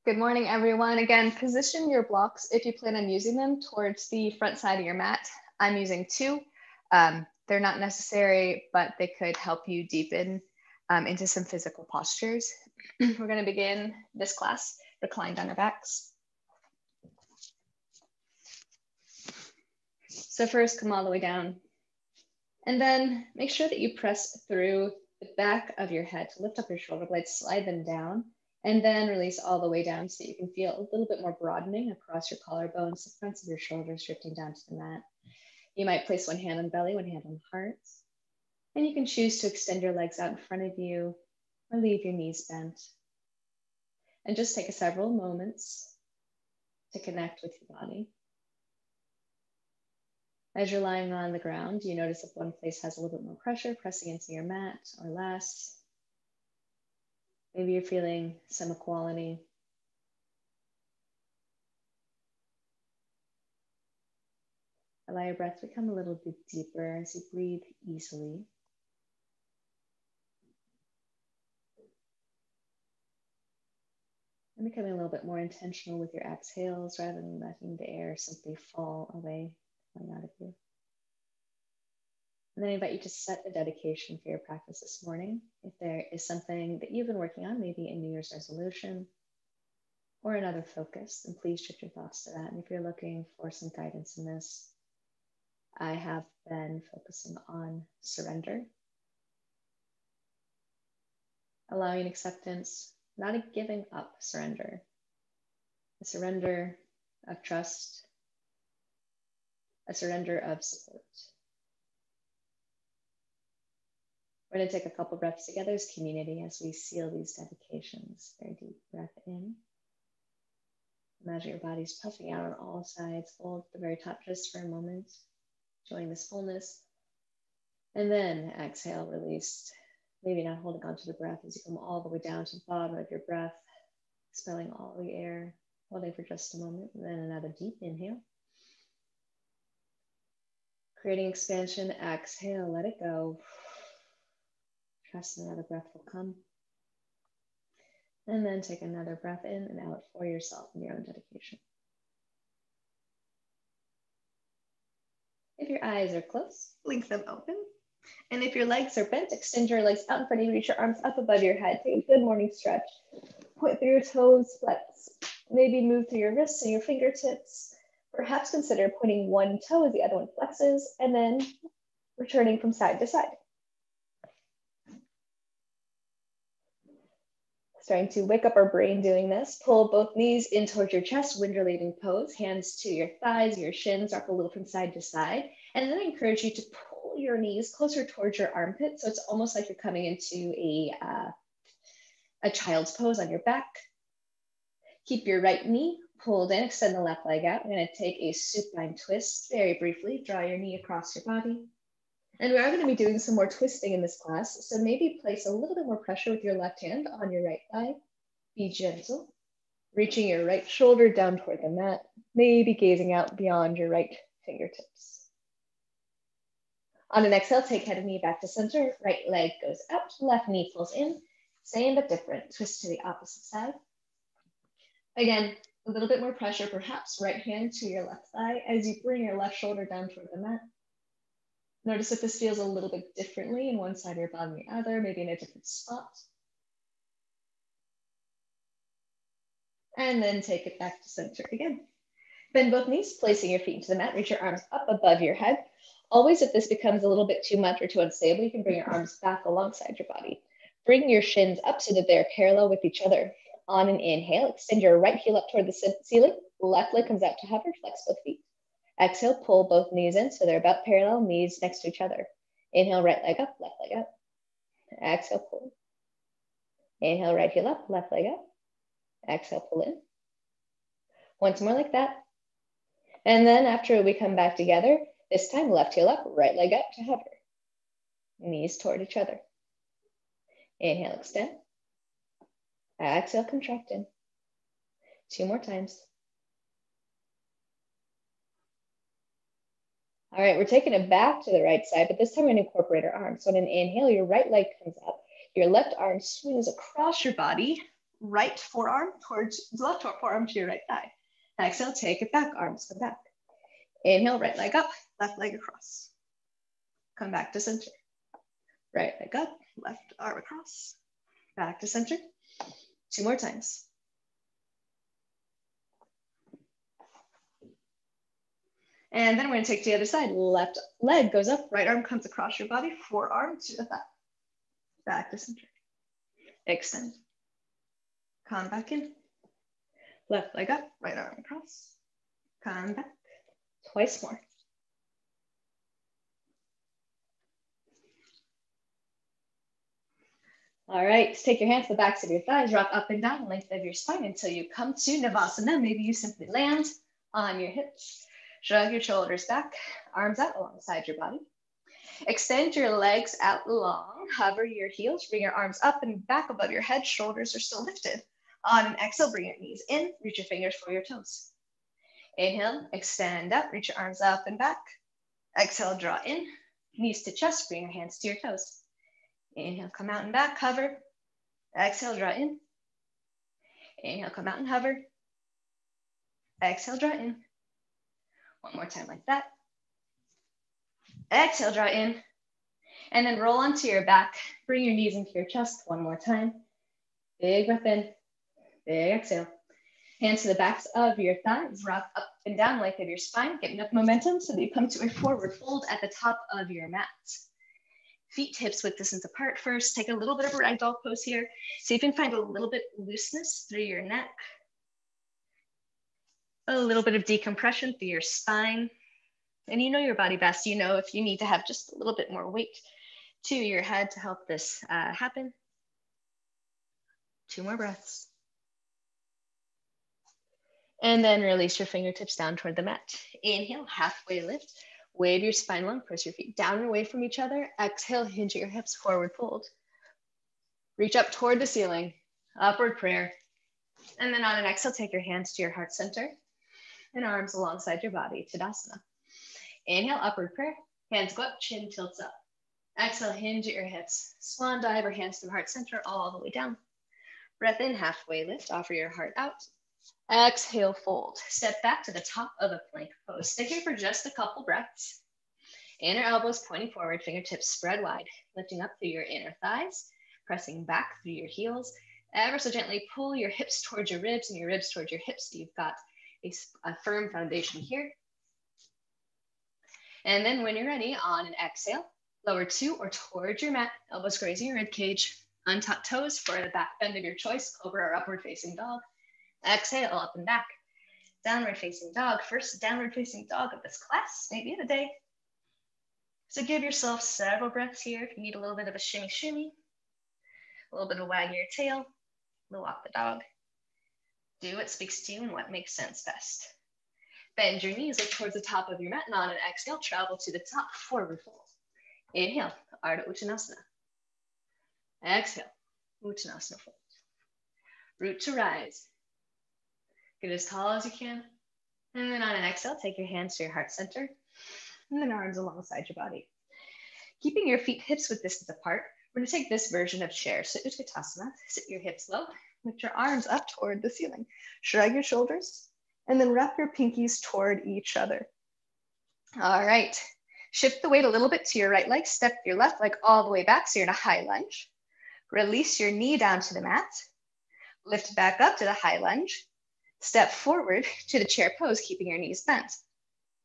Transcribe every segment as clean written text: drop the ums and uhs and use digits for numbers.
Good morning, everyone. Again, position your blocks, if you plan on using them, towards the front side of your mat. I'm using two. They're not necessary, but they could help you deepen into some physical postures. We're going to begin this class reclined on our backs. So first, come all the way down. And then make sure that you press through the back of your head to lift up your shoulder blades, slide them down, and then release all the way down so you can feel a little bit more broadening across your collarbones, the fronts of your shoulders drifting down to the mat. You might place one hand on belly, one hand on heart. And you can choose to extend your legs out in front of you or leave your knees bent. And just take several moments to connect with your body. As you're lying on the ground, you notice if one place has a little bit more pressure pressing into your mat or less. Maybe you're feeling some equality. Allow your breath to become a little bit deeper as you breathe easily. And becoming a little bit more intentional with your exhales rather than letting the air simply fall away, falling out of you. And then I invite you to set a dedication for your practice this morning. If there is something that you've been working on, maybe a New Year's resolution or another focus, then please shift your thoughts to that. And if you're looking for some guidance in this, I have been focusing on surrender, allowing acceptance, not a giving up surrender, a surrender of trust, a surrender of support. We're going to take a couple breaths together as community as we seal these dedications. Very deep breath in. Imagine your body's puffing out on all sides. Hold at the very top just for a moment. Enjoying this fullness. And then exhale, release. Maybe not holding on to the breath as you come all the way down to the bottom of your breath. Expelling all the air. Holding for just a moment. And then another deep inhale. Creating expansion. Exhale, let it go. Trust another breath will come. And then take another breath in and out for yourself and your own dedication. If your eyes are closed, blink them open. And if your legs are bent, extend your legs out in front of you, reach your arms up above your head. Take a good morning stretch. Point through your toes, flex. Maybe move through your wrists and your fingertips. Perhaps consider pointing one toe as the other one flexes, and then returning from side to side. Starting to wake up our brain doing this. Pull both knees in towards your chest, undulating pose. Hands to your thighs, your shins, rock a little from side to side. And then I encourage you to pull your knees closer towards your armpit. So it's almost like you're coming into a child's pose on your back. Keep your right knee pulled in, extend the left leg out. I'm going to take a supine twist very briefly. Draw your knee across your body. And we are going to be doing some more twisting in this class. So maybe place a little bit more pressure with your left hand on your right thigh. Be gentle, reaching your right shoulder down toward the mat, maybe gazing out beyond your right fingertips. On an exhale, take head and knee back to center. Right leg goes out, left knee pulls in. Same but different. Twist to the opposite side. Again, a little bit more pressure, perhaps right hand to your left thigh as you bring your left shoulder down toward the mat. Notice if this feels a little bit differently in one side of your body than the other, maybe in a different spot. And then take it back to center again. Bend both knees, placing your feet into the mat. Reach your arms up above your head. Always, if this becomes a little bit too much or too unstable, you can bring your arms back alongside your body. Bring your shins up so that they're parallel with each other. On an inhale, extend your right heel up toward the ceiling. Left leg comes out to hover, flex both feet. Exhale, pull both knees in so they're about parallel, knees next to each other. Inhale, right leg up, left leg up. Exhale, pull. Inhale, right heel up, left leg up. Exhale, pull in. Once more like that. And then after we come back together, this time left heel up, right leg up to hover. Knees toward each other. Inhale, extend. Exhale, contract in. 2 more times. All right, we're taking it back to the right side, but this time we're going to incorporate our arms. So on an inhale, your right leg comes up. Your left arm swings across your body, right forearm towards the left forearm to your right thigh. Exhale, take it back, arms come back. Inhale, right leg up, left leg across. Come back to center. Right leg up, left arm across. Back to center. 2 more times. And then we're gonna take to the other side. Left leg goes up, right arm comes across your body, forearm to the thigh. Back to center. Extend. Come back in. Left leg up, right arm across. Come back. Twice more. All right, take your hands to the backs of your thighs, rock up and down the length of your spine until you come to Navasana. Maybe you simply land on your hips. Shrug your shoulders back, arms out alongside your body. Extend your legs out long, hover your heels, bring your arms up and back above your head, shoulders are still lifted. On an exhale, bring your knees in, reach your fingers for your toes. Inhale, extend up, reach your arms up and back. Exhale, draw in, knees to chest, bring your hands to your toes. Inhale, come out and back, hover. Exhale, draw in. Inhale, come out and hover. Exhale, draw in. One more time like that. Exhale, draw in. And then roll onto your back. Bring your knees into your chest one more time. Big breath in, big exhale. Hands to the backs of your thighs, rock up and down, length of your spine. Get enough momentum so that you come to a forward fold at the top of your mat. Feet hips width distance apart first. Take a little bit of a ragdoll pose here. See if you can find a little bit of looseness through your neck. A little bit of decompression through your spine. And you know your body best. You know if you need to have just a little bit more weight to your head to help this happen. 2 more breaths. And then release your fingertips down toward the mat. Inhale, halfway lift. Wave your spine long, press your feet down and away from each other. Exhale, hinge at your hips, forward fold. Reach up toward the ceiling, upward prayer. And then on an exhale, take your hands to your heart center and arms alongside your body, Tadasana. Inhale, upward prayer. Hands go up, chin tilts up. Exhale, hinge at your hips. Swan dive or hands to heart center all the way down. Breath in, halfway lift, offer your heart out. Exhale, fold. Step back to the top of a plank pose. Stay here for just a couple breaths. Inner elbows pointing forward, fingertips spread wide, lifting up through your inner thighs, pressing back through your heels. Ever so gently pull your hips towards your ribs and your ribs towards your hips so you've got a firm foundation here. And then when you're ready, on an exhale, lower to or towards your mat, elbows grazing your rib cage, untucked toes for the back bend of your choice, cobra or upward facing dog. Exhale, up and back. Downward facing dog. First downward facing dog of this class, maybe of the day. So give yourself several breaths here. If you need a little bit of a shimmy shimmy, a little bit of wagging your tail, a little walk the dog. Do what speaks to you and what makes sense best. Bend your knees, look towards the top of your mat, and on an exhale, travel to the top, forward fold. Inhale, Ardha Uttanasana. Exhale, Uttanasana fold. Root to rise. Get as tall as you can. And then on an exhale, take your hands to your heart center and then arms alongside your body. Keeping your feet hips width distance apart, we're going to take this version of chair. So Utkatasana, sit your hips low, lift your arms up toward the ceiling. Shrug your shoulders and then wrap your pinkies toward each other. All right, shift the weight a little bit to your right leg, step your left leg all the way back so you're in a high lunge. Release your knee down to the mat, lift back up to the high lunge. Step forward to the chair pose, keeping your knees bent.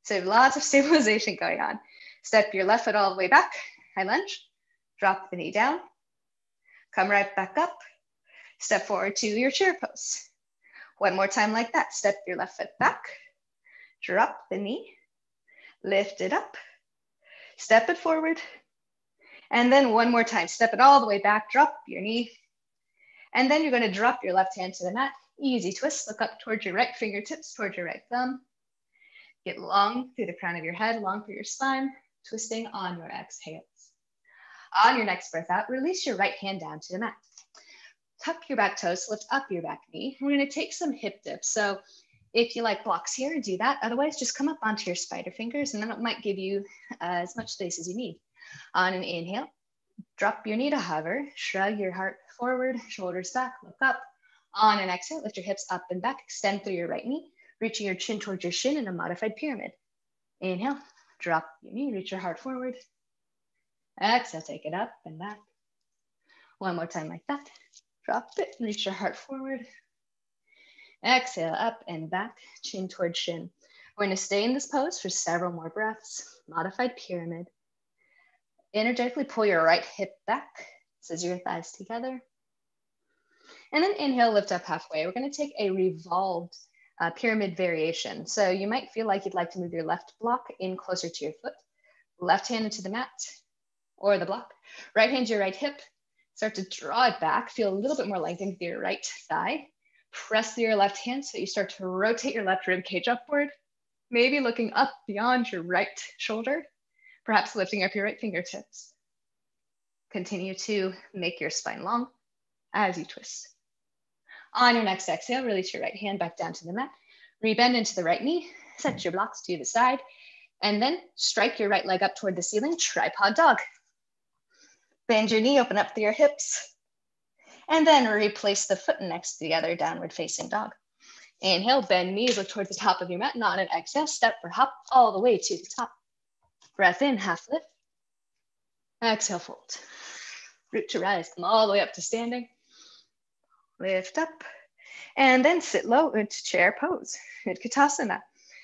So lots of stabilization going on. Step your left foot all the way back, high lunge, drop the knee down, come right back up, step forward to your chair pose. One more time like that, step your left foot back, drop the knee, lift it up, step it forward, and then one more time, step it all the way back, drop your knee, and then you're going to drop your left hand to the mat. Easy twist, look up towards your right fingertips, towards your right thumb. Get long through the crown of your head, long through your spine, twisting on your exhales. On your next breath out, release your right hand down to the mat. Tuck your back toes, lift up your back knee. We're gonna take some hip dips. So if you like blocks here, do that. Otherwise, just come up onto your spider fingers and then it might give you as much space as you need. On an inhale, drop your knee to hover, shrug your heart forward, shoulders back, look up. On an exhale, lift your hips up and back, extend through your right knee, reaching your chin towards your shin in a modified pyramid. Inhale, drop your knee, reach your heart forward. Exhale, take it up and back. One more time like that. Drop it, reach your heart forward. Exhale, up and back, chin towards shin. We're going to stay in this pose for several more breaths. Modified pyramid. Energetically pull your right hip back. Scissor your thighs together. And then inhale, lift up halfway. We're going to take a revolved pyramid variation. So you might feel like you'd like to move your left block in closer to your foot. Left hand into the mat or the block. Right hand to your right hip. Start to draw it back. Feel a little bit more lengthened with your right thigh. Press through your left hand so you start to rotate your left rib cage upward. Maybe looking up beyond your right shoulder. Perhaps lifting up your right fingertips. Continue to make your spine long as you twist. On your next exhale, release your right hand back down to the mat. Rebend into the right knee. Set your blocks to the side. And then strike your right leg up toward the ceiling, tripod dog. Bend your knee, open up through your hips. And then replace the foot next to the other, downward facing dog. Inhale, bend knees, look towards the top of your mat. And on an exhale, step or hop all the way to the top. Breath in, half lift. Exhale, fold. Root to rise, come all the way up to standing. Lift up. And then sit low into chair pose, Utkatasana.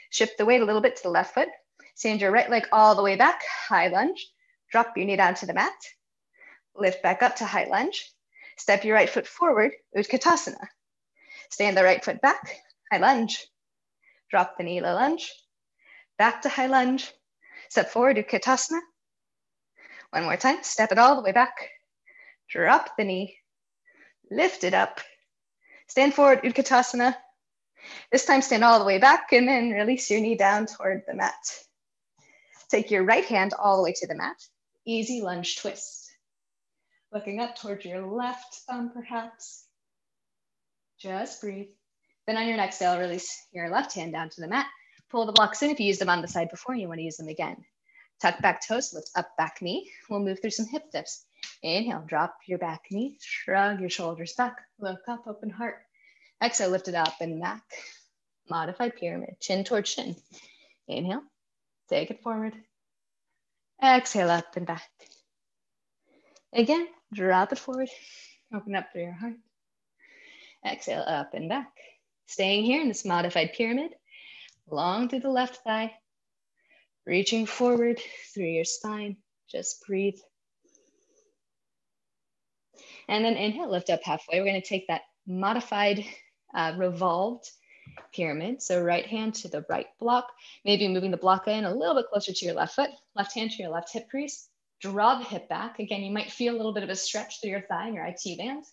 Shift the weight a little bit to the left foot. Send your right leg all the way back, high lunge. Drop your knee down to the mat. Lift back up to high lunge. Step your right foot forward, Utkatasana. Stand the right foot back, high lunge. Drop the knee, low lunge. Back to high lunge. Step forward, Utkatasana. One more time, step it all the way back. Drop the knee, lift it up. Stand forward, Utkatasana. This time stand all the way back and then release your knee down toward the mat. Take your right hand all the way to the mat. Easy lunge twist. Looking up towards your left thumb perhaps. Just breathe. Then on your next exhale, release your left hand down to the mat. Pull the blocks in if you used them on the side before and you want to use them again. Tuck back toes, lift up back knee. We'll move through some hip dips. Inhale, drop your back knee, shrug your shoulders back, look up, open heart. Exhale, lift it up and back. Modified pyramid, chin towards shin. Inhale, take it forward. Exhale, up and back. Again, drop it forward, open up through your heart. Exhale, up and back. Staying here in this modified pyramid, long through the left thigh, reaching forward through your spine. Just breathe. And then inhale, lift up halfway. We're going to take that modified revolved pyramid. So right hand to the right block, maybe moving the block in a little bit closer to your left foot, left hand to your left hip crease. Draw the hip back. Again, you might feel a little bit of a stretch through your thigh and your IT band.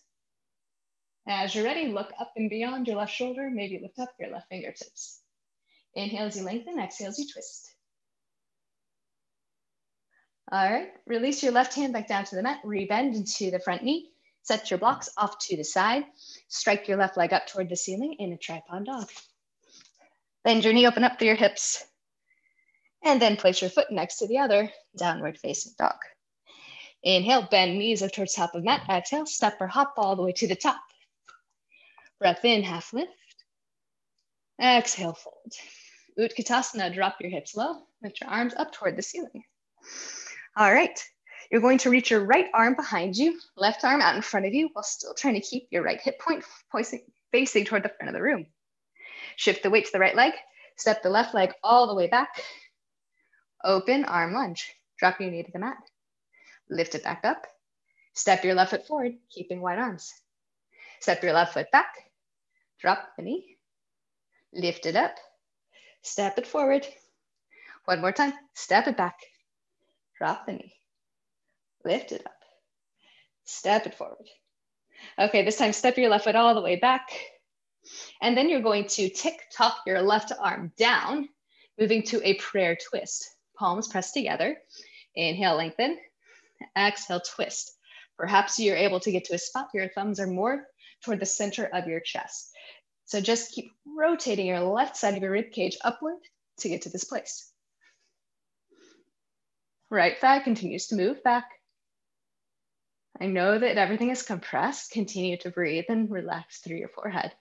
As you're ready, look up and beyond your left shoulder. Maybe lift up your left fingertips. Inhale as you lengthen, exhale as you twist. All right, release your left hand back down to the mat, rebend into the front knee, set your blocks off to the side, strike your left leg up toward the ceiling in a tripod dog. Bend your knee, open up through your hips, and then place your foot next to the other, downward facing dog. Inhale, bend knees up towards top of mat, exhale, step or hop all the way to the top. Breath in, half lift. Exhale, fold. Utkatasana, drop your hips low, lift your arms up toward the ceiling. All right, you're going to reach your right arm behind you, left arm out in front of you, while still trying to keep your right hip point facing toward the front of the room. Shift the weight to the right leg, step the left leg all the way back. Open arm lunge, drop your knee to the mat. Lift it back up, step your left foot forward, keeping wide arms. Step your left foot back, drop the knee, lift it up, step it forward. One more time, step it back. Drop the knee, lift it up, step it forward. Okay, this time step your left foot all the way back. And then you're going to tick-tock your left arm down, moving to a prayer twist. Palms pressed together. Inhale, lengthen. Exhale, twist. Perhaps you're able to get to a spot where your thumbs are more toward the center of your chest. So just keep rotating your left side of your rib cage upward to get to this place. Right thigh continues to move back. I know that everything is compressed. Continue to breathe and relax through your forehead.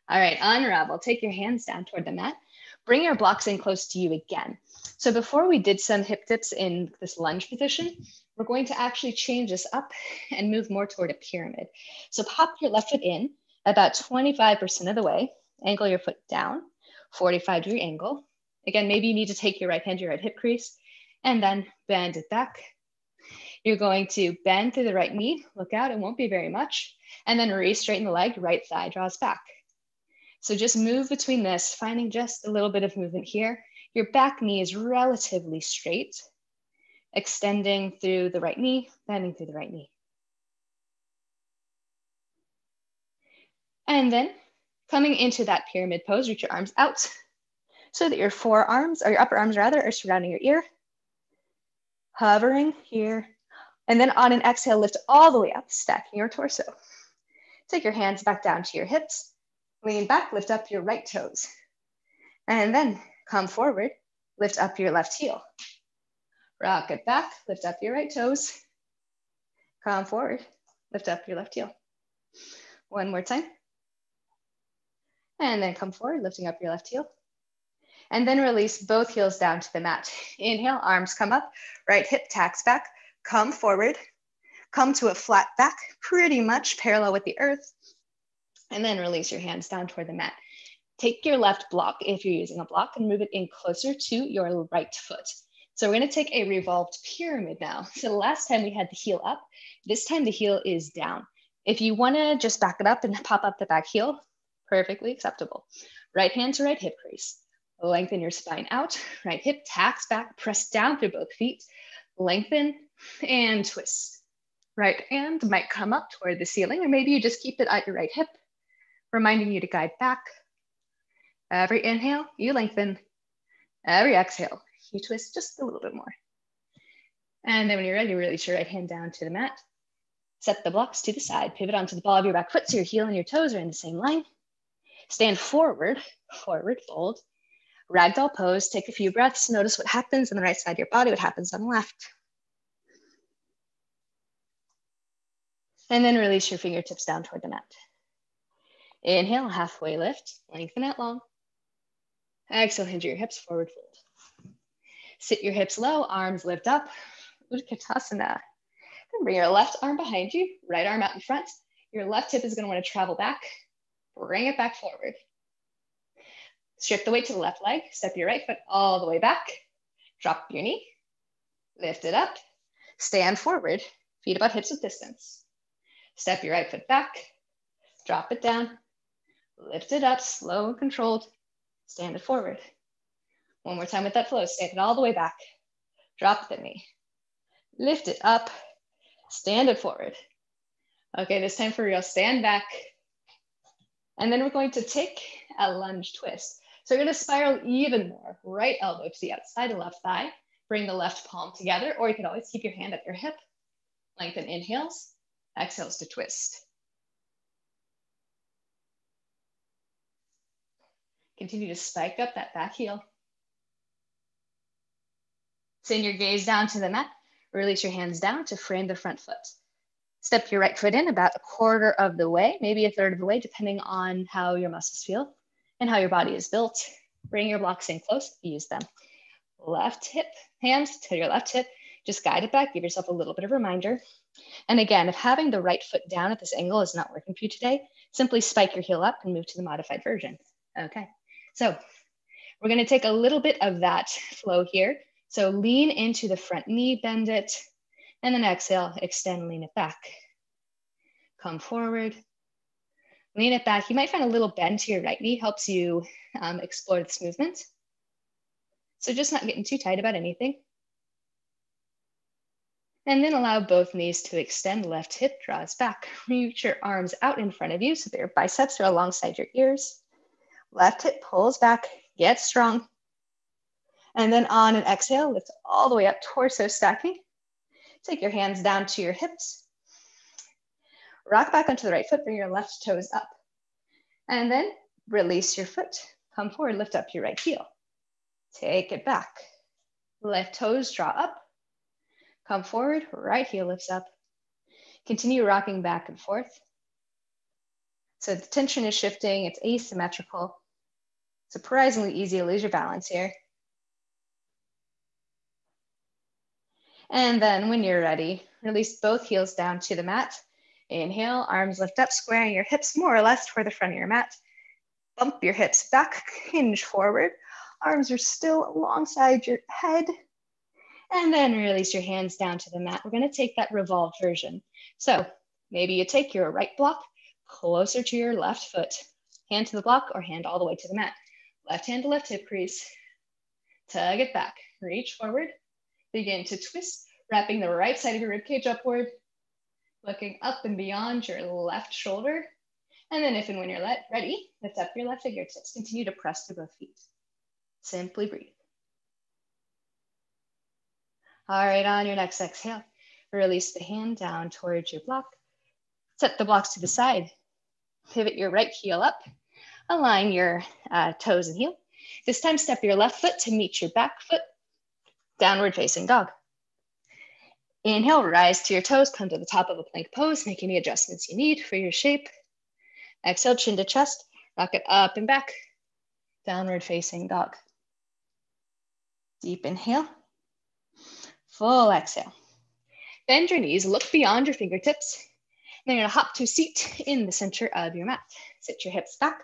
All right, unravel. Take your hands down toward the mat. Bring your blocks in close to you again. So before we did some hip dips in this lunge position, we're going to actually change this up and move more toward a pyramid. So pop your left foot in about 25% of the way, angle your foot down, 45-degree angle. Again, maybe you need to take your right hand to your right hip crease and then bend it back. You're going to bend through the right knee, look out, it won't be very much, and then re-straighten the leg, right thigh draws back. So just move between this, finding just a little bit of movement here. Your back knee is relatively straight, extending through the right knee, bending through the right knee. And then coming into that pyramid pose, reach your arms out so that your forearms, or your upper arms rather, are surrounding your ear. Hovering here. And then on an exhale, lift all the way up, stacking your torso. Take your hands back down to your hips. Lean back, lift up your right toes. And then come forward, lift up your left heel. Rock it back, lift up your right toes. Come forward, lift up your left heel. One more time. And then come forward, lifting up your left heel. And then release both heels down to the mat. Inhale, arms come up, right hip tacks back, come forward, come to a flat back, pretty much parallel with the earth. And then release your hands down toward the mat. Take your left block, if you're using a block, and move it in closer to your right foot. So we're gonna take a revolved pyramid now. So the last time we had the heel up, this time the heel is down. If you wanna just back it up and pop up the back heel, perfectly acceptable. Right hand to right hip crease. Lengthen your spine out, right hip tacks back, press down through both feet, lengthen and twist. Right hand might come up toward the ceiling, or maybe you just keep it at your right hip, reminding you to guide back. Every inhale, you lengthen. Every exhale, you twist just a little bit more. And then when you're ready, release your right hand down to the mat. Set the blocks to the side, pivot onto the ball of your back foot so your heel and your toes are in the same line. Stand forward, forward fold. Ragdoll pose, take a few breaths, notice what happens on the right side of your body, what happens on the left. And then release your fingertips down toward the mat. Inhale, halfway lift, lengthen out long. Exhale, hinge your hips, forward fold. Sit your hips low, arms lift up, Utkatasana. Then bring your left arm behind you, right arm out in front. Your left hip is gonna wanna travel back, bring it back forward. Shift the weight to the left leg, step your right foot all the way back, drop your knee, lift it up, stand forward, feet about hips width distance. Step your right foot back, drop it down, lift it up, slow and controlled, stand it forward. One more time with that flow, stand it all the way back, drop the knee, lift it up, stand it forward. Okay, this time for real, stand back. And then we're going to take a lunge twist. So we're gonna spiral even more. Right elbow to the outside of left thigh. Bring the left palm together, or you can always keep your hand at your hip. Lengthen inhales, exhales to twist. Continue to spike up that back heel. Send your gaze down to the mat. Release your hands down to frame the front foot. Step your right foot in about a quarter of the way, maybe a third of the way, depending on how your muscles feel and how your body is built. Bring your blocks in close, use them. Left hip, hands to your left hip, just guide it back, give yourself a little bit of a reminder. And again, if having the right foot down at this angle is not working for you today, simply spike your heel up and move to the modified version. Okay, so we're gonna take a little bit of that flow here. So lean into the front knee, bend it, and then exhale, extend, lean it back. Come forward, lean it back. You might find a little bend to your right knee helps you explore this movement. So just not getting too tight about anything. And then allow both knees to extend, left hip draws back. Reach your arms out in front of you so that your biceps are alongside your ears. Left hip pulls back, get strong. And then on an exhale, lift all the way up, torso stacking. Take your hands down to your hips. Rock back onto the right foot, bring your left toes up. And then release your foot. Come forward, lift up your right heel. Take it back. Left toes draw up. Come forward, right heel lifts up. Continue rocking back and forth. So the tension is shifting, it's asymmetrical. Surprisingly easy to lose your balance here. And then when you're ready, release both heels down to the mat. Inhale, arms lift up, squaring your hips more or less toward the front of your mat. Bump your hips back, hinge forward. Arms are still alongside your head. And then release your hands down to the mat. We're gonna take that revolved version. So maybe you take your right block closer to your left foot. Hand to the block or hand all the way to the mat. Left hand to left hip crease. Tug it back, reach forward. Begin to twist, wrapping the right side of your ribcage upward, looking up and beyond your left shoulder. And then if and when you're ready, lift up your left fingertips. Continue to press through both feet. Simply breathe. All right, on your next exhale, release the hand down towards your block. Set the blocks to the side. Pivot your right heel up. Align your toes and heel. This time, step your left foot to meet your back foot. Downward facing dog. Inhale, rise to your toes, come to the top of a plank pose, make any adjustments you need for your shape. Exhale, chin to chest, rock it up and back. Downward facing dog. Deep inhale, full exhale. Bend your knees, look beyond your fingertips. Then you're gonna hop to a seat in the center of your mat. Sit your hips back,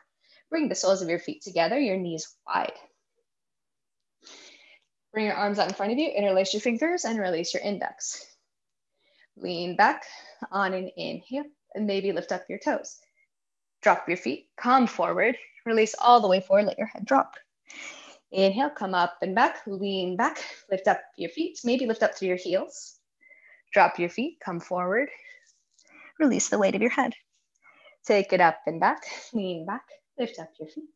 bring the soles of your feet together, your knees wide. Bring your arms out in front of you, interlace your fingers and release your index. Lean back on an inhale and maybe lift up your toes. Drop your feet, come forward, release all the way forward, let your head drop. Inhale, come up and back, lean back, lift up your feet, maybe lift up through your heels. Drop your feet, come forward, release the weight of your head. Take it up and back, lean back, lift up your feet.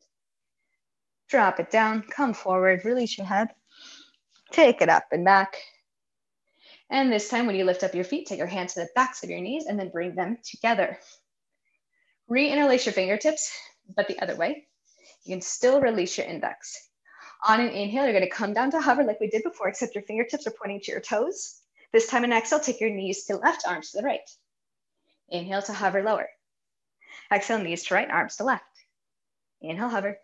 Drop it down, come forward, release your head. Take it up and back. And this time when you lift up your feet, take your hands to the backs of your knees and then bring them together. Re-interlace your fingertips, but the other way. You can still release your index. On an inhale, you're gonna come down to hover like we did before, except your fingertips are pointing to your toes. This time in exhale, take your knees to the left, arms to the right. Inhale to hover lower. Exhale, knees to right, arms to left. Inhale, hover.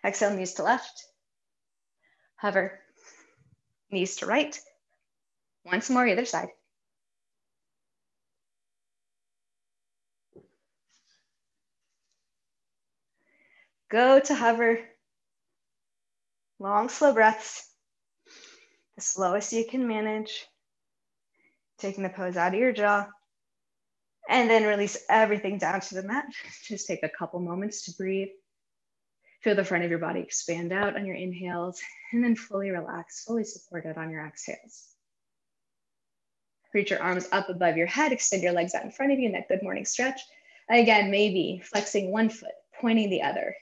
Exhale, knees to left. Hover. Knees to right. Once more, either side. Go to hover. Long, slow breaths. The slowest you can manage. Taking the pose out of your jaw. And then release everything down to the mat. Just take a couple moments to breathe. Feel the front of your body expand out on your inhales, and then fully relax, fully supported on your exhales. Reach your arms up above your head, extend your legs out in front of you in that good morning stretch. Again, maybe flexing one foot, pointing the other.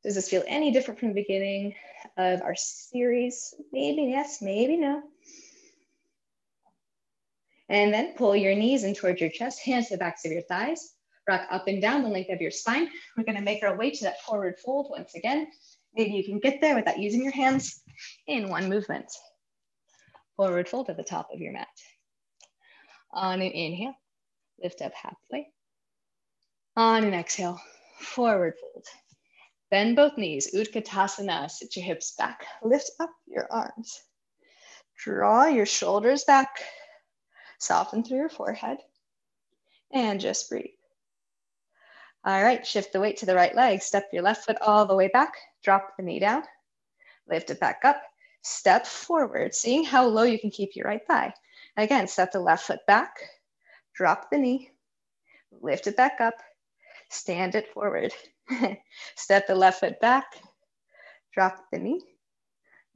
Does this feel any different from the beginning of our series? Maybe yes, maybe no. And then pull your knees in towards your chest, hands to the backs of your thighs. Rock up and down the length of your spine. We're gonna make our way to that forward fold once again. Maybe you can get there without using your hands in one movement. Forward fold at the top of your mat. On an inhale, lift up halfway. On an exhale, forward fold. Bend both knees, Utkatasana, sit your hips back. Lift up your arms. Draw your shoulders back. Soften through your forehead. And just breathe. All right, shift the weight to the right leg. Step your left foot all the way back. Drop the knee down. Lift it back up. Step forward, seeing how low you can keep your right thigh. Again, step the left foot back. Drop the knee. Lift it back up. Stand it forward. Step the left foot back. Drop the knee.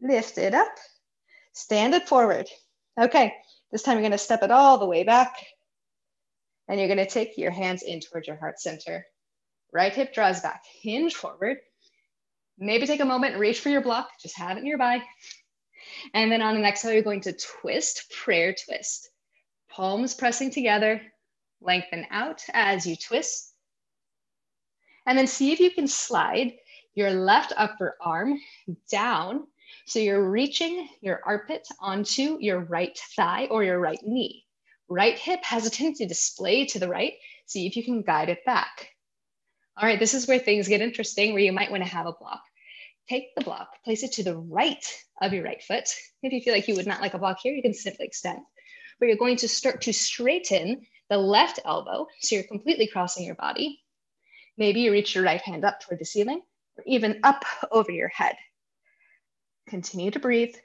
Lift it up. Stand it forward. Okay, this time you're going to step it all the way back. And you're going to take your hands in towards your heart center. Right hip draws back, hinge forward. Maybe take a moment and reach for your block, just have it nearby. And then on the exhale, you're going to twist, prayer twist. Palms pressing together, lengthen out as you twist. And then see if you can slide your left upper arm down So you're reaching your armpit onto your right thigh or your right knee. Right hip has a tendency to splay to the right. See if you can guide it back. All right, this is where things get interesting, where you might want to have a block. Take the block, place it to the right of your right foot. If you feel like you would not like a block here, you can simply extend. But you're going to start to straighten the left elbow, so you're completely crossing your body. Maybe you reach your right hand up toward the ceiling, or even up over your head. Continue to breathe.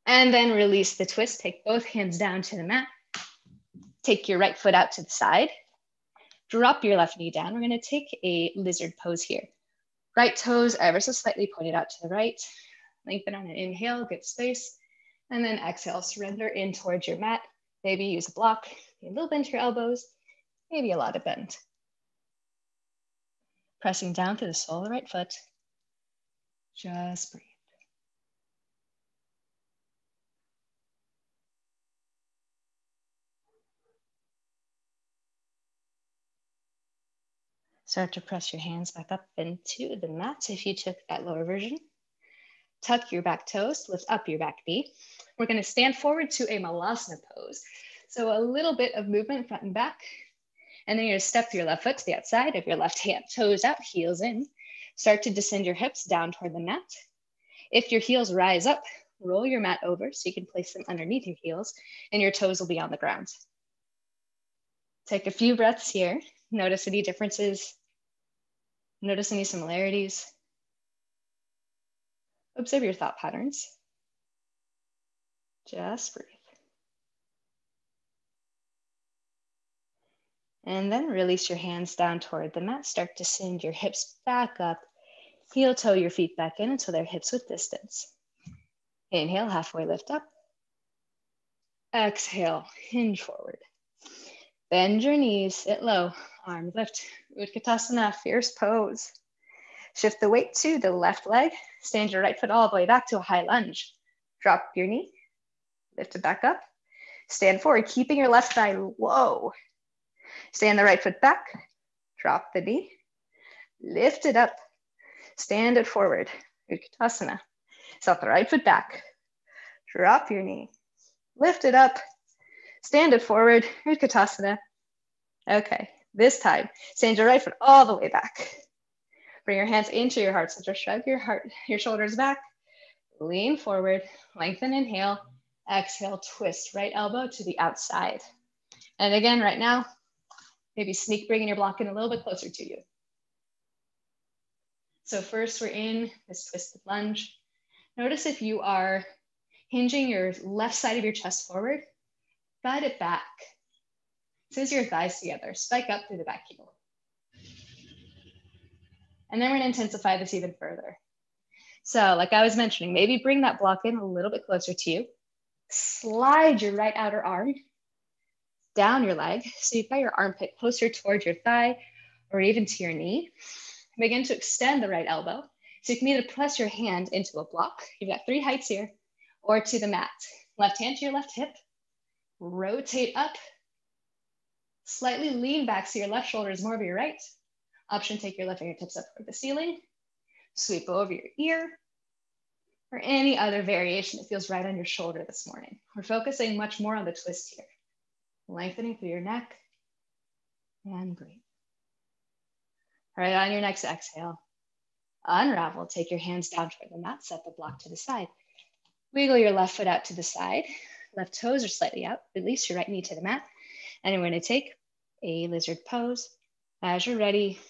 And then release the twist. Take both hands down to the mat. Take your right foot out to the side. Drop your left knee down. We're going to take a lizard pose here. Right toes ever so slightly pointed out to the right. Lengthen on an inhale, get space. And then exhale, surrender in towards your mat. Maybe use a block, a little bend to your elbows, maybe a lot of bend. Pressing down through the sole of the right foot. Just breathe. Start to press your hands back up into the mat if you took that lower version. Tuck your back toes, lift up your back knee. We're going to stand forward to a malasana pose. So a little bit of movement front and back. And then you're going to step your left foot to the outside of your left hand, toes out, heels in. Start to descend your hips down toward the mat. If your heels rise up, roll your mat over so you can place them underneath your heels and your toes will be on the ground. Take a few breaths here. Notice any differences. Notice any similarities. Observe your thought patterns. Just breathe. And then release your hands down toward the mat. Start to send your hips back up. Heel toe your feet back in until they're hips width distance. Inhale, halfway lift up. Exhale, hinge forward. Bend your knees, sit low, arms lift. Utkatasana, fierce pose. Shift the weight to the left leg. Stand your right foot all the way back to a high lunge. Drop your knee, lift it back up. Stand forward, keeping your left thigh low. Stand the right foot back, drop the knee, lift it up, stand it forward, Utkatasana. Set the right foot back, drop your knee, lift it up, stand it forward, Utkatasana. Okay, this time, stand your right foot all the way back. Bring your hands into your heart center, shrug your shoulders back, lean forward, lengthen, inhale, exhale, twist, right elbow to the outside. And again, right now, maybe sneak bringing your block in a little bit closer to you. So first we're in this twisted lunge. Notice if you are hinging your left side of your chest forward, guide it back. Scissor your thighs together, spike up through the back heel. And then we're gonna intensify this even further. So like I was mentioning, maybe bring that block in a little bit closer to you. Slide your right outer arm down your leg. So you've got your armpit closer towards your thigh or even to your knee. Begin to extend the right elbow. So you can either press your hand into a block. You've got 3 heights here, or to the mat. Left hand to your left hip. Rotate up. Slightly lean back so your left shoulder is more over your right. Option, take your left fingertips up toward the ceiling. Sweep over your ear. Or any other variation that feels right on your shoulder this morning. We're focusing much more on the twist here. Lengthening through your neck. And breathe. All right, on your next exhale, unravel. Take your hands down toward the mat. Set the block to the side. Wiggle your left foot out to the side. Left toes are slightly out. Release your right knee to the mat. And we're going to take a lizard pose. As you're ready,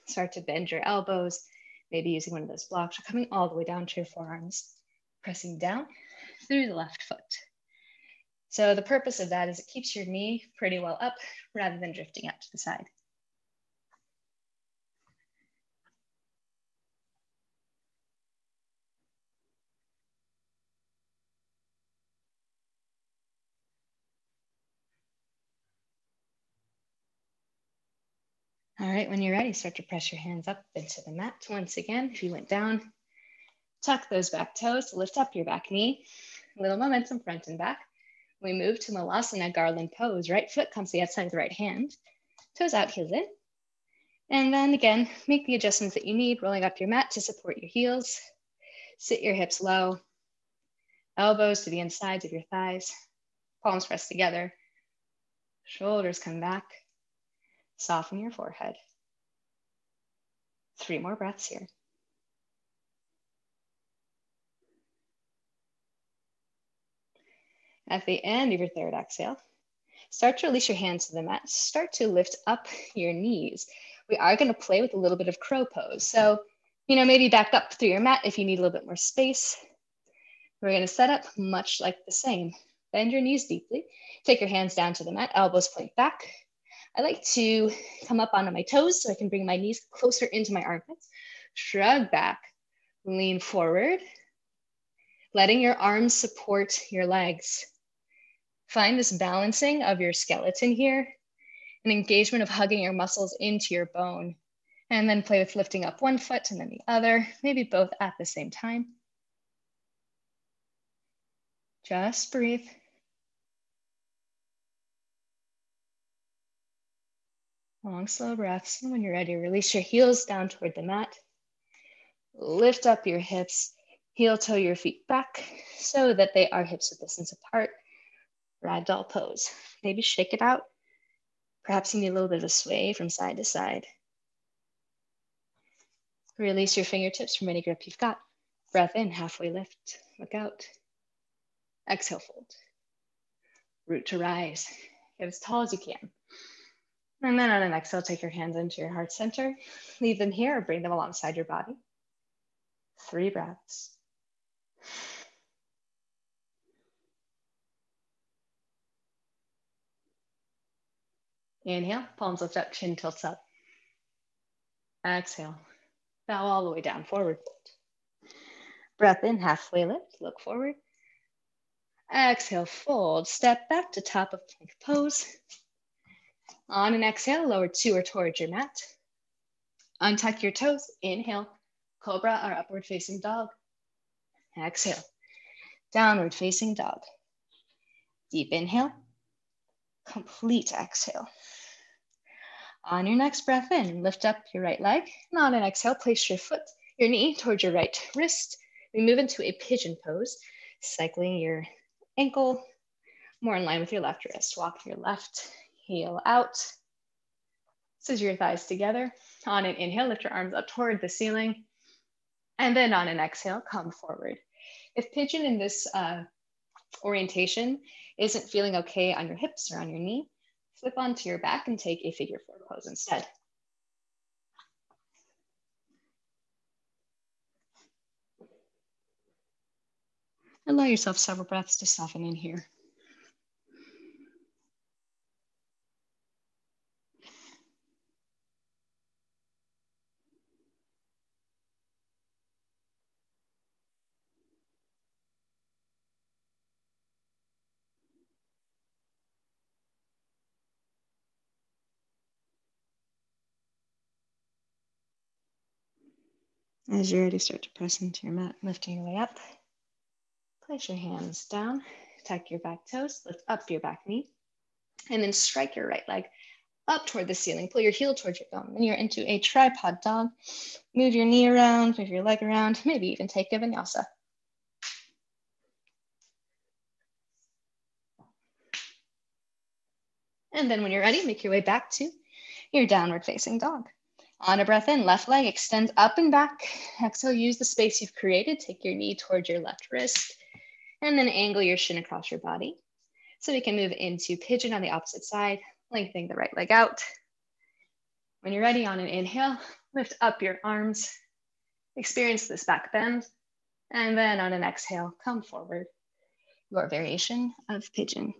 start to bend your elbows. Maybe using one of those blocks or coming all the way down to your forearms. Pressing down through the left foot. So the purpose of that is it keeps your knee pretty well up rather than drifting out to the side. All right, when you're ready, start to press your hands up into the mat. Once again, if you went down, tuck those back toes to lift up your back knee. A little momentum front and back. We move to Malasana garland pose. Right foot comes to the outside of the right hand. Toes out, heels in. And then again, make the adjustments that you need, rolling up your mat to support your heels. Sit your hips low, elbows to the insides of your thighs, palms pressed together, shoulders come back, soften your forehead. 3 more breaths here. At the end of your third exhale, start to release your hands to the mat. Start to lift up your knees. We are going to play with a little bit of crow pose. So, maybe back up through your mat if you need a little bit more space. We're going to set up much like the same. Bend your knees deeply. Take your hands down to the mat, elbows point back. I like to come up onto my toes so I can bring my knees closer into my armpits. Shrug back, lean forward, letting your arms support your legs. Find this balancing of your skeleton here, an engagement of hugging your muscles into your bone, and then play with lifting up one foot and then the other, maybe both at the same time. Just breathe. Long, slow breaths. And when you're ready, release your heels down toward the mat. Lift up your hips, heel toe your feet back so that they are hips width distance apart. Ragdoll pose. Maybe shake it out. Perhaps you need a little bit of a sway from side to side. Release your fingertips from any grip you've got. Breath in, halfway lift, look out. Exhale, fold. Root to rise. Get as tall as you can. And then on an exhale, take your hands into your heart center. Leave them here or bring them alongside your body. 3 breaths. Inhale, palms lift up, chin tilts up. Exhale, bow all the way down, forward fold. Breath in, halfway lift, look forward. Exhale, fold, step back to top of plank pose. On an exhale, lower to or towards your mat. Untuck your toes, inhale, cobra or upward facing dog. Exhale, downward facing dog. Deep inhale, complete exhale. On your next breath in, lift up your right leg. And on an exhale, place your knee towards your right wrist. We move into a pigeon pose, cycling your ankle more in line with your left wrist. Walk your left heel out. Scissor your thighs together. On an inhale, lift your arms up toward the ceiling. And then on an exhale, come forward. If pigeon in this orientation isn't feeling okay on your hips or on your knee, flip onto your back and take a figure 4 pose instead. Allow yourself several breaths to soften in here. As you're ready, start to press into your mat, lifting your way up. Place your hands down, tuck your back toes, lift up your back knee, and then strike your right leg up toward the ceiling. Pull your heel towards your bone. Then you're into a tripod dog. Move your knee around, move your leg around, maybe even take a vinyasa. And then when you're ready, make your way back to your downward facing dog. On a breath in, left leg extends up and back. Exhale, use the space you've created. Take your knee towards your left wrist and then angle your shin across your body. So we can move into pigeon on the opposite side, lengthening the right leg out. When you're ready, on an inhale, lift up your arms, experience this back bend, and then on an exhale, come forward, your variation of pigeon.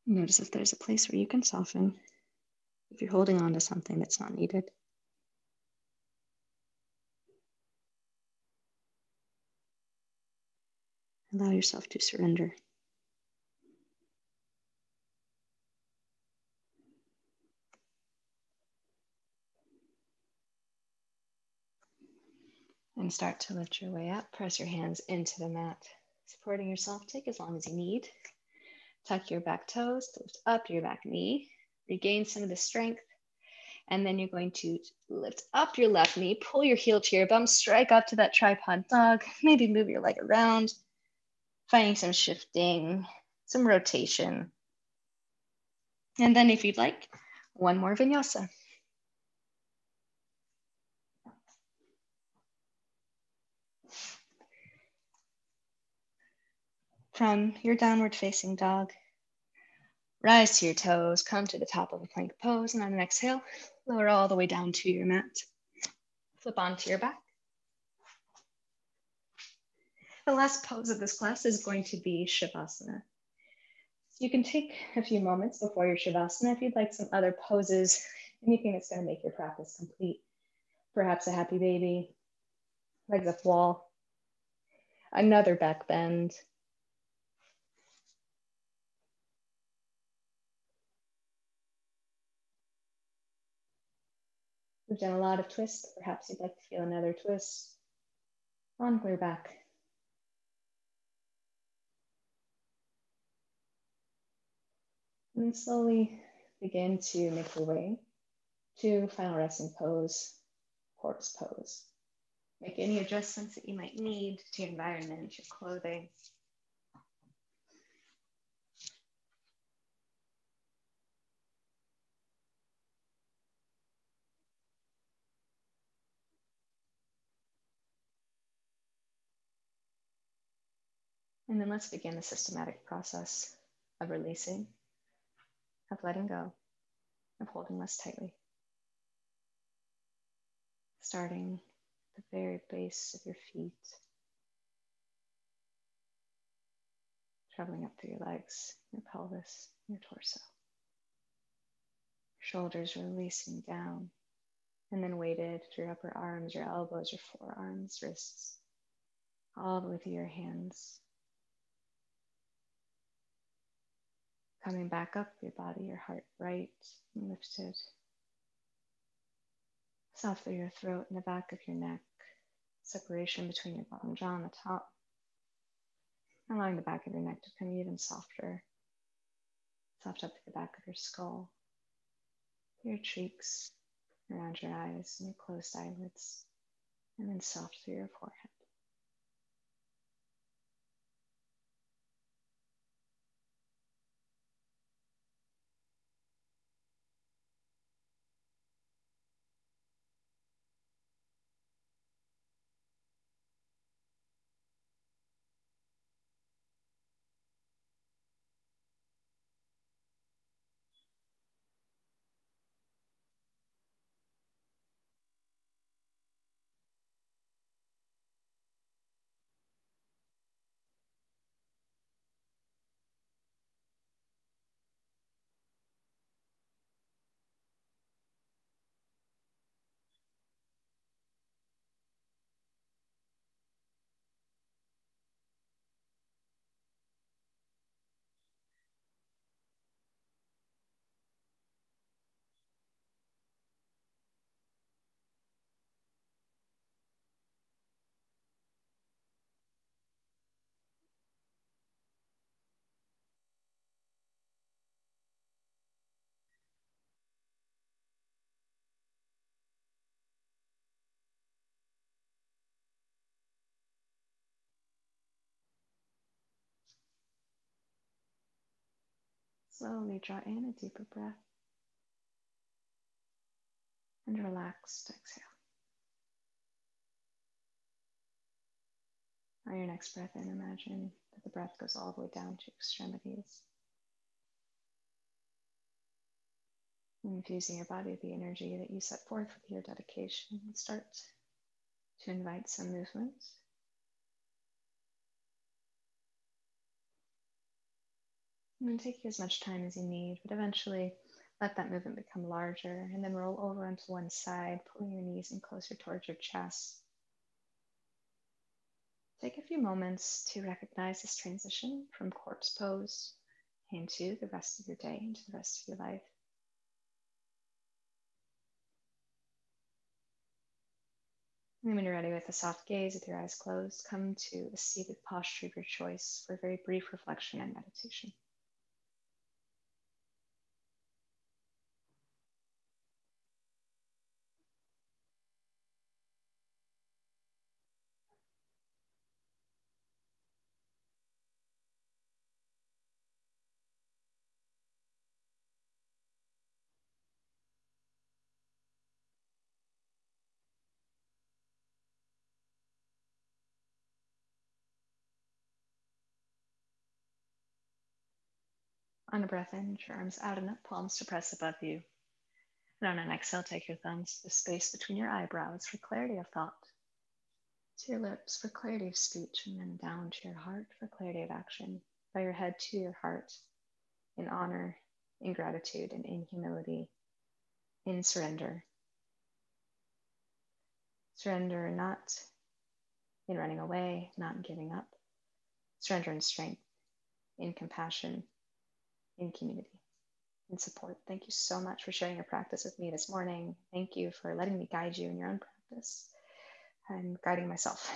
Notice if there's a place where you can soften, if you're holding on to something that's not needed. Allow yourself to surrender. And start to lift your way up. Press your hands into the mat, supporting yourself. Take as long as you need. Tuck your back toes, lift up your back knee, regain some of the strength. And then you're going to lift up your left knee, pull your heel to your bum, strike up to that tripod dog, maybe move your leg around, finding some shifting, some rotation. And then if you'd like, one more vinyasa. From your downward facing dog, rise to your toes, come to the top of a plank pose, and on an exhale, lower all the way down to your mat. Flip onto your back. The last pose of this class is going to be Shavasana. You can take a few moments before your Shavasana if you'd like some other poses, anything that's going to make your practice complete. Perhaps a happy baby, legs up wall, another back bend. We've done a lot of twists. Perhaps you'd like to feel another twist on clear back. And then slowly begin to make your way to final resting pose, corpse pose. Make any adjustments that you might need to your environment, your clothing. And then let's begin the systematic process of releasing, of letting go, of holding less tightly. Starting at the very base of your feet, traveling up through your legs, your pelvis, your torso. Shoulders releasing down, and then weighted through your upper arms, your elbows, your forearms, wrists, all the way through your hands. Coming back up your body, your heart bright and lifted. Soft through your throat and the back of your neck. Separation between your bottom jaw and the top. Allowing the back of your neck to become even softer. Soft up to the back of your skull, your cheeks, around your eyes and your closed eyelids, and then soft through your forehead. Slowly draw in a deeper breath and relaxed exhale. On your next breath in, imagine that the breath goes all the way down to your extremities. Infusing your body with the energy that you set forth with your dedication. Start to invite some movement. And take as much time as you need, but eventually let that movement become larger, and then roll over onto one side, pulling your knees in closer towards your chest. Take a few moments to recognize this transition from corpse pose into the rest of your day, into the rest of your life. And when you're ready, with a soft gaze, with your eyes closed, come to a seated posture of your choice for a very brief reflection and meditation. On a breath in, your arms out and up, palms to press above you. And on an exhale, take your thumbs to the space between your eyebrows for clarity of thought, to your lips for clarity of speech, and then down to your heart for clarity of action. Bow your head to your heart in honor, in gratitude, and in humility, in surrender. Surrender not in running away, not in giving up. Surrender in strength, in compassion, in community, in support. Thank you so much for sharing your practice with me this morning. Thank you for letting me guide you in your own practice. I'm guiding myself.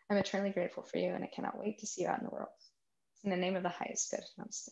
I'm eternally grateful for you, and I cannot wait to see you out in the world. In the name of the highest good, namaste.